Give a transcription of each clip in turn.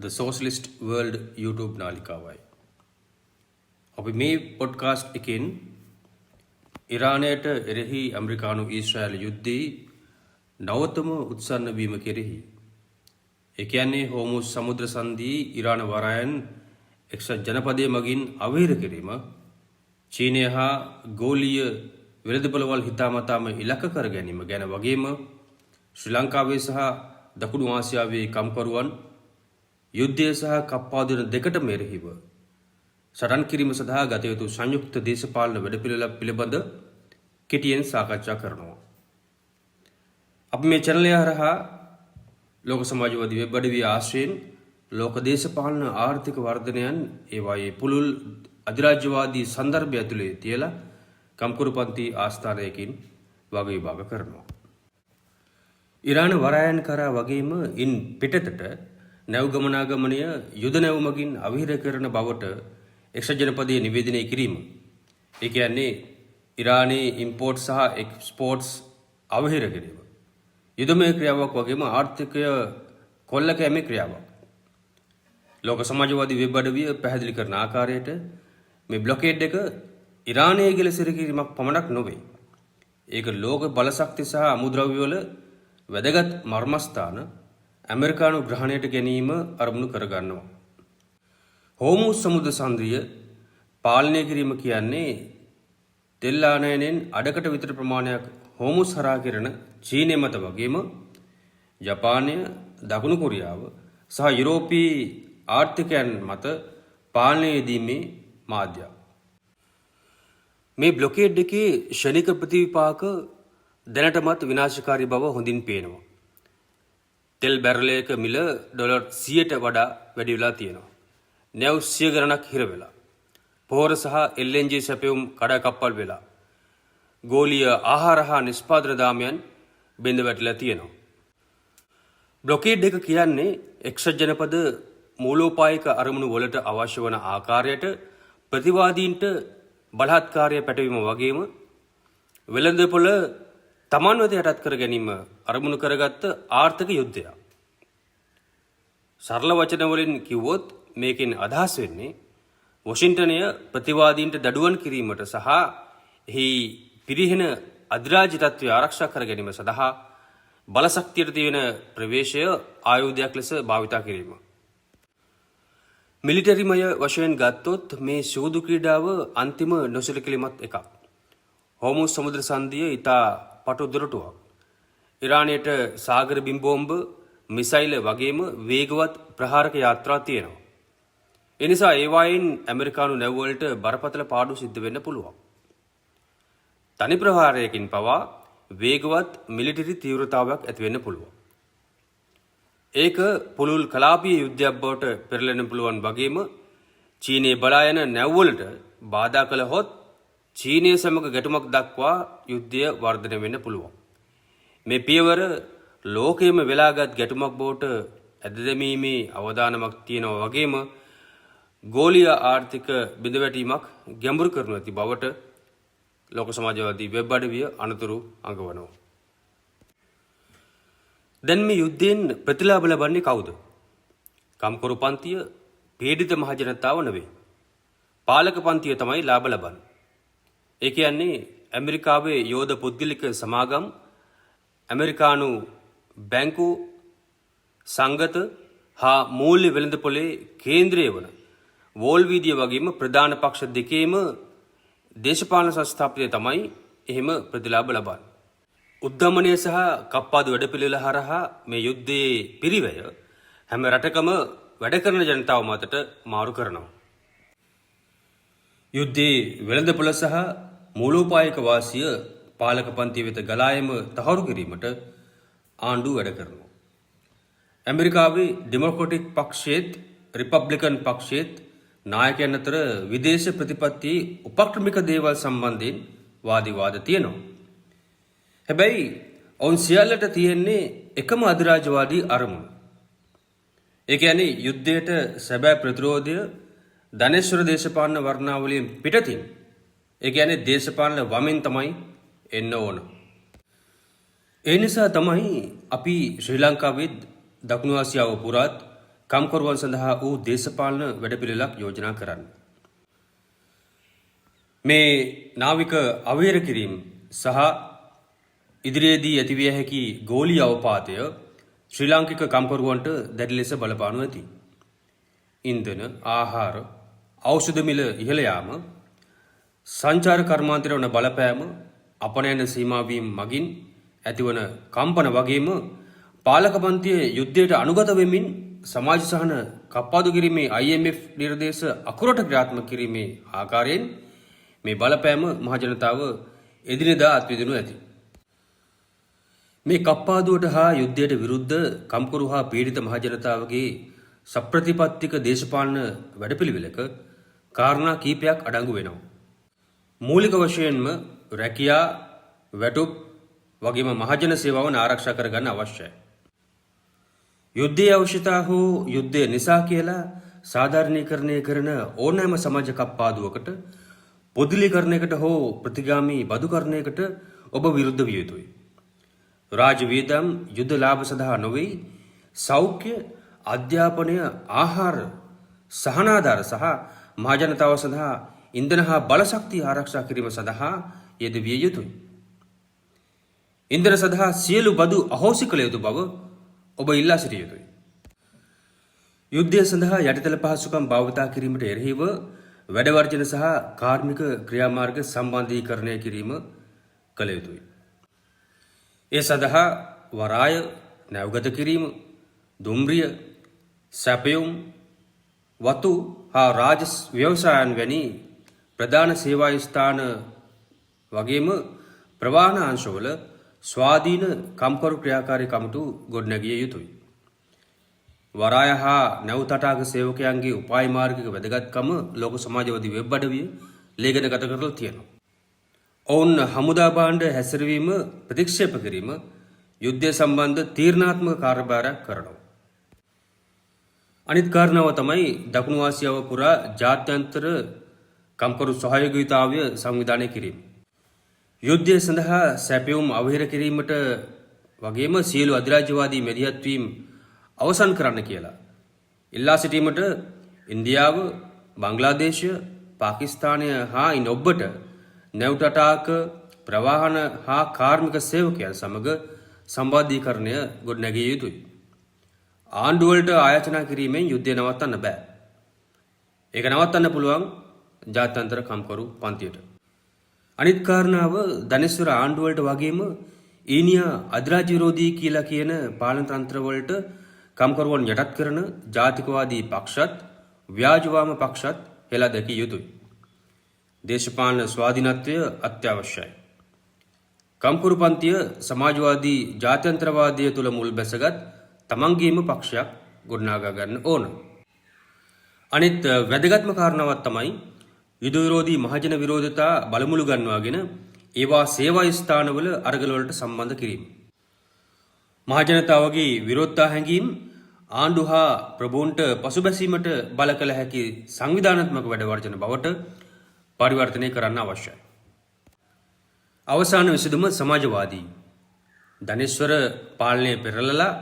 The Socialist World YouTube නාලිකාවයි. අපි මේ podcast එකෙන් ඉරානයට එරෙහි ඇමරිකානු ඊශ්‍රායල යුද්ධයේ නවතම උත්සන්න වීම කෙරෙහි ඒ කියන්නේ හෝමුස් සමුද්‍ර සංධියේ ඉරාන වරායන් එක්සත් ජනපදයේ මගින් අවහිර කිරීම චීනය හා ගෝලීය වෙළඳපොළවල් හිතාමතාම ඉලක්ක කර ගැනීම ගැන වගේම ශ්‍රී ලංකාවේ සහ දකුණු ආසියාවේ කම්කරුවන් යුද්ධය සහ කප්පාදුන දෙකටම එරෙහිව සටන් කිරීම සඳහා ගත යුතු සංයුක්ත දේශපාලන වැඩපිළිවෙළ පිළිබඳ කෙටියෙන් සාකච්ඡා කරනවා. අපි මේ channel එක හරහා ලෝක සමාජවාදී වෙබ් අඩවිය ආශ්‍රයෙන් ලෝක දේශපාලන ආර්ථික වර්ධනයන් ඒවායේ පුළුල් අධිරාජ්‍යවාදී සන්දර්භය ඇතුලේ තියලා කම්කරුපන්ති ආස්ථානයකින් වග විභාග කරනවා. ඉරාන වරායන් කරා වගේම ඉන් පිටතට නැව් ගමනාගමනය යුද නැව් මගින් අවහිර කරන බවට එක්සත් ජනපදයේ නිවේදනය කිරීම. ඒ කියන්නේ ඉරානයේ ඉම්පෝර්ට් සහ එක්ස්පෝර්ට්ස් අවහිර කිරීම. යුදමය ක්‍රියාවක් වගේම ආර්ථිකය කොල්ල කැමේ ක්‍රියාවක්. ලෝක සමාජවාදී වෙබ් අඩවිය පැහැදිලි කරන ආකාරයට මේ බ්ලොකේඩ් එක ඉරානයේ ගිලසිර කිරීමක් පමණක් නොවේ. ඒක ලෝක බලශක්ති සහ අමුද්‍රව්‍ය වල වැදගත් මර්මස්ථාන ඇමරිකානු ග්‍රහණයට ගැනීම අරමුණු කරගන්නවා. හෝමුස් සමුද්‍ර සංධිය පාලනය කිරීම කියන්නේ තෙල් ආනයනෙන් අඩකට විතර ප්‍රමාණයක් හෝමුස් හරහා කෙරෙන චීනය මත වගේම ජපානය, දකුණු කොරියාව සහ යුරෝපීය ආර්ථිකයන් මත පාලනය යෙදීමේ මාධ්‍යයක්. මේ බ්ලොකේඩ් එකේ ෂණික ප්‍රතිවිපාක දැනටමත් විනාශකාරී බව හොඳින් පේනවා. තෙල් බැරලයක මිල ඩොලර් 100ට වඩා වැඩි වෙලා තියෙනවා. නැව් 100 ගණනක් හිර වෙලා. පොහොර සහ LNG සැපයුම් කඩාකප්පල් වෙලා. ගෝලීය ආහාර හා නිෂ්පාදන දාමයන් බිඳ වැටිලා තියෙනවා. බ්ලොකේඩ් එක කියන්නේ එක්සත් ජනපද මූලෝපායක අරමුණු වලට අවශ්‍ය වන ආකාරයට ප්‍රතිවාදීන්ට බලහත්කාරය පැටවීම වගේම වෙළඳපොළ තමන් වෙත යටත් කර ගැනීම අරමුණු කරගත්ත ආර්ථික යුද්ධයක්. සරල වචන වලින් කිව්වොත් මේකෙන් අදහස් වෙන්නේ වොෂින්ටනය ප්‍රතිවාදීන්ට දඩුවම් කිරීමට සහ එහි පිරිහෙන අධිරාජ්‍ය තත්ත්වය ආරක්ෂා කර ගැනීම සඳහා බලශක්තියට තියෙන ප්‍රවේශය ආයුධයක් ලෙස භාවිතා කිරීම. මිලිටරිමය වශයෙන් ගත්තොත් මේ සූදු ක්‍රීඩාව අන්තිම නොසලකලිමත් එකක්. හෝමුස් සමුද්‍ර සංධිය ඉතා පටු දොරටුවක්. ඉරානයට සාගර බිම් බෝම්බ, මිසයිල් වගේම වේගවත් ප්‍රහාරක යාත්‍රා තියෙනවා. ඒ නිසා ඒවායින් ඇමරිකානු නැව්වලට බරපතල පාඩු සිද්ධ වෙන්න පුළුවන්. තනි ප්‍රහාරයකින් පවා වේගවත් මිලිටරි තීව්‍රතාවයක් ඇති වෙන්න පුළුවන්. ඒක පුළුල් කලාපීය යුද්ධයක් බවට පෙරලෙන්න පුළුවන් වගේම චීනයේ බලා යන නැව්වලට බාධා කළහොත් චීනය සමග ගැටුමක් දක්වා යුද්ධය වර්ධනය වෙන්න පුළුවන්. මේ පියවර ලෝකයේම වෙලාගත් ගැටුමක් බවට ඇද දැමීමේ අවදානමක් තියෙනවා වගේම ගෝලීය ආර්ථික බිඳවැටීමක් ගැඹුරු කරනු ඇති බවට ලෝක සමාජවාදී වෙබ් අඩවිය අනතුරු අඟවනවා. දැන් මේ යුද්ධයෙන් ප්‍රතිලාභ ලබන්නේ කවුද? කම්කරු පන්තිය, පීඩිත මහජනතාව නෙවෙයි. පාලක පන්තිය තමයි ලාභ ලබන්නේ. ඒ කියන්නේ ඇමරිකාවේ යෝධ පුද්ගලික සමාගම්, ඇමරිකානු බැංකු සංගත හා මූල්‍ය වෙළඳපොලේ කේන්ද්‍රය වන වෝල් වීදිය වගේම ප්‍රධාන පක්ෂ දෙකේම දේශපාලන සංස්ථාපනය තමයි එහෙම ප්‍රතිලාභ ලබන්නේ. උද්ධමනය සහ කප්පාදු වැඩපිළිවෙල හරහා මේ යුද්ධයේ පිරිවැය හැම රටකම වැඩ කරන ජනතාව මතට මාරු කරනවා. යුද්ධයේ වෙළඳපොළ සහ මූලෝපායක වාසිය පාලක පන්තිය වෙත ගලායම තහවුරු කිරීමට ආණ්ඩුව වැඩ කරනවා. ඇමරිකාවේ ඩෙමොක්‍රටික් පක්ෂයේත් රිපබ්ලිකන් පක්ෂයේත් නායකයන් අතර විදේශ ප්‍රතිපත්ති උපක්‍රමික දේවල් සම්බන්ධයෙන් වාදිවාද තියෙනවා. හැබැයි ඔවුන් සියල්ලට තියෙන්නේ එකම අධිරාජ්‍යවාදී අරමුණ. ඒ කියන්නේ යුද්ධයට සැබෑ ප්‍රතිරෝධය ධනේශ්වර දේශපාලන වර්ණාවලියෙන් පිටතින් ඒ කියන්නේ දේශපාලන වමෙන් තමයි එන්න ඕන. ඒ නිසා තමයි අපි ශ්‍රී ලංකාවේ දකුණු ආසියාව පුරාත් කම්කරුවන් සඳහා වූ දේශපාලන වැඩපිළිවෙලක් යෝජනා කරන්න. මේ නාවික අවහිර කිරීම සහ ඉදිරියේදී ඇතිවිය හැකි ගෝලීය අවපාතය ශ්‍රී ලාංකික කම්කරුවන්ට දැඩි ලෙස බලපානු ඇති. ඉන්ධන, ආහාර, ඖෂධ මිල ඉහළ යාම, සංචාර කර්මාන්තයට වන බලපෑම, අපනයන සීමාවීම් මගින් ඇතිවන කම්පන වගේම පාලක පන්තියේ යුද්ධයට අනුගත වෙමින් සමාජ සහන කප්පාදු කිරීමේ IMF නිර්දේශ අකුරට ක්‍රියාත්මක කිරීමේ ආකාරයෙන් මේ බලපෑම මහජනතාව එදිනෙදා අත්විඳිනු ඇති. මේ කප්පාදුවට හා යුද්ධයට විරුද්ධ කම්කරු හා පීඩිත මහජනතාවගේ සප්‍රතිපත්තික දේශපාලන වැඩපිළිවෙලක කාරණා කීපයක් අඩංගු වෙනවා. මූලික වශයෙන්ම රැකියා, වැටුප් වගේම මහජන සේවාවන් ආරක්ෂා කරගන්න අවශ්‍යයි. යුද්ධයේ අවශ්‍යතා හෝ යුද්ධය නිසා කියලා සාධාරණීකරණය කරන ඕනෑම සමාජ කප්පාදුවකට, පොදුලීකරණයකට හෝ ප්‍රතිගාමී බදුකරණයකට ඔබ විරුද්ධ විය යුතුයි. රාජ්‍ය වියදම් යුද්ධ ලාභ සඳහා නොවේ, සෞඛ්‍ය, අධ්‍යාපනය, ආහාර, සහනාධාර සහ මහජනතාව සඳහා ඉන්ධන හා බලශක්තිය ආරක්ෂා කිරීම සඳහා යෙදවිය යුතුයි. ඉන්ධන සඳහා සියලු බදු අහෝසි කළ යුතු බව ඔබ ඉල්ලා සිටිය යුතුයි. යුද්ධය සඳහා යටිතල පහසුකම් භාවිතා කිරීමට එරෙහිව වැඩවර්ජන සහ කාර්මික ක්‍රියාමාර්ග සම්බන්ධීකරණය කිරීම කළ යුතුයි. ඒ සඳහා වරාය, නැව්ගත කිරීම, දුම්රිය, සැපයුම්, වතු හා රාජ ව්‍යවසායන් වැනි ප්‍රධාන සේවා ස්ථාන වගේම ප්‍රවාහන අංශවල ස්වාධීන කම්කරු ක්‍රියාකාරී කමිටු ගොඩනැගිය යුතුයි. වරාය හා නැව් තටාක සේවකයන්ගේ උපාය මාර්ගික වැදගත්කම ලෝක සමාජවාදී වෙබ් අඩවිය ලේඛන ගත කරලා තියෙනවා. ඔවුන් හමුදා භාණ්ඩ හැසිරවීම ප්‍රතික්ෂේප කිරීම යුද්ධය සම්බන්ධ තීරණාත්මක කාර්යභාරයක් කරනවා. අනිත් කාරණාව තමයි දකුණු ආසියාව පුරා ජාත්‍යන්තර කම්කරු සහයෝගීතාවය සංවිධානය කිරීම. යුද්ධය සඳහා සැපයුම් අවහිර කිරීමට වගේම සියලු අධිරාජ්‍යවාදී මැදිහත්වීම් අවසන් කරන්න කියලා ඉල්ලා සිටීමට ඉන්දියාව, බංග්ලාදේශය, පාකිස්තානය හා ඉන් ඔබට නැව්ටටාක, ප්‍රවාහන හා කාර්මික සේවකයන් සමග සම්බන්ධීකරණය ගොඩනැගිය යුතුයි. ආණ්ඩුවලට ආයාචනා කිරීමෙන් යුද්ධය නවත්තන්න බෑ. ඒක නවත්තන්න පුළුවන් ජාත්‍යන්තර කම්කරු පන්තියට. අනිත් කාරණාව ධනේශ්වර ආණ්ඩුවලට වගේම ඊනියා අධිරාජ්‍ය විරෝධී කියලා කියන පාලන තන්ත්‍රවලට කම්කරුවන් යටත් කරන ජාතිකවාදී පක්ෂත් ව්‍යාජවාම පක්ෂත් හෙලා දැකිය යුතුයි. දේශපාලන ස්වාධීනත්වය අත්‍යවශ්‍යයි. කම්කරු පන්තිය සමාජවාදී ජාත්‍යන්තරවාදය තුළ මුල් බැසගත් තමන්ගේම පක්ෂයක් ගොඩනගා ගන්න ඕන. අනිත් වැදගත්ම කාරණාවක් තමයි යුද විරෝධී මහජන විරෝධතා බලමුළු ගන්වාගෙන ඒවා සේවා ස්ථානවල අරගලවලට සම්බන්ධ කිරීම. මහජනතාවගේ විරෝධතා හැඟීම් ආණ්ඩු හා ප්‍රභූන්ට පසුබැසීමට බල කළ හැකි සංවිධානාත්මක වැඩවර්ජන බවට පරිවර්තනය කරන්න අවශ්‍යයි. අවසාන විසඳුම සමාජවාදී. ධනේශ්වර පාලනය පෙරලලා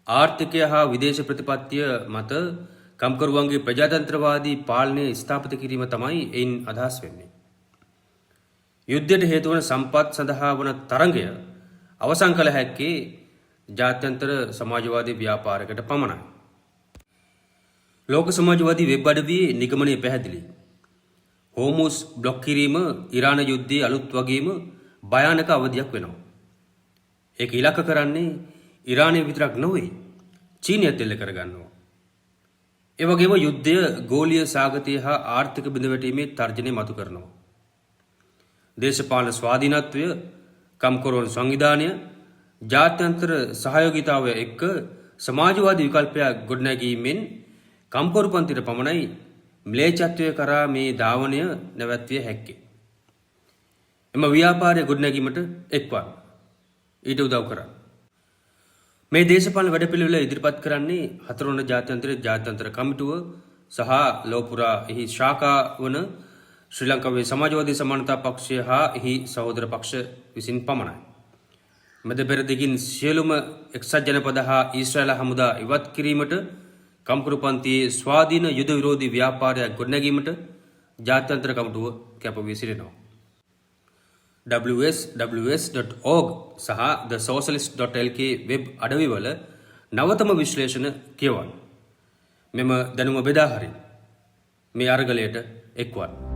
ආර්ථිකය හා විදේශ ප්‍රතිපත්තිය මත කම්කරුවන්ගේ ප්‍රජාතන්ත්‍රවාදී පාලනය ස්ථාපිත කිරීම තමයි එයින් අදහස් වෙන්නේ. යුද්ධයට හේතුවන සම්පත් සඳහා වන තරඟය අවසන් කළ හැක්කේ ජාත්‍යන්තර සමාජවාදී ව්‍යාපාරයකට පමණයි. ලෝක සමාජවාදී වෙබ් අඩවියේ නිගමනය පැහැදිලි. හෝමුස් බ්ලොක් කිරීම ඉරාන යුද්ධයේ අලුත් වගේම භයානක අවධියක් වෙනවා. ඒක ඉලක්ක කරන්නේ ඉරානය විතරක් නොවේ, චීනයත් එල්ල කරගන්නවා. ඒ වගේම යුද්ධය ගෝලීය සාගතය හා ආර්ථික බිඳවැටීමේ තර්ජනය මතු කරනවා. දේශපාලන ස්වාධීනත්වය, කම්කරුවන් සංවිධානය, ජාත්‍යන්තර සහයෝගීතාවය එක්ක සමාජවාදී විකල්පයක් ගොඩනැගීමෙන් කම්කරු පන්තිට පමණයි ම්ලේච්ඡත්වය කරා මේ ධාවනය නැවැත්විය හැක්කේ. එම ව්‍යාපාරය ගොඩනැගීමට එක්වන්න, ඊට උදව් කරන්න. මේ දේශපාලන වැඩපිළිවෙල ඉදිරිපත් කරන්නේ හතරවන ජාත්‍යන්තර කමිටුව සහ ලෝපුරා එහි ශාඛා වන ශ්‍රී ලංකාවේ සමාජවාදී සමානතා පක්ෂය හා එහි සහෝදර පක්ෂ විසින් පමණයි. මැද පෙරදිගින් සියලුම එක්සත් ජනපද හා ඊශ්‍රායල හමුදා ඉවත් කිරීමට කම්කරු පන්තියේ ස්වාධීන යුද විරෝධී ව්‍යාපාරයක් ගොඩනැගීමට ජාත්‍යන්තර කමිටුව කැපවී සිටිනවා. wsws.org සහ thesocialist.lk වෙබ් අඩවිවල නවතම විශ්ලේෂණ කියවන්න. මෙම දැනුම බෙදා හරින් මේ අරගලයට එක්වන්න.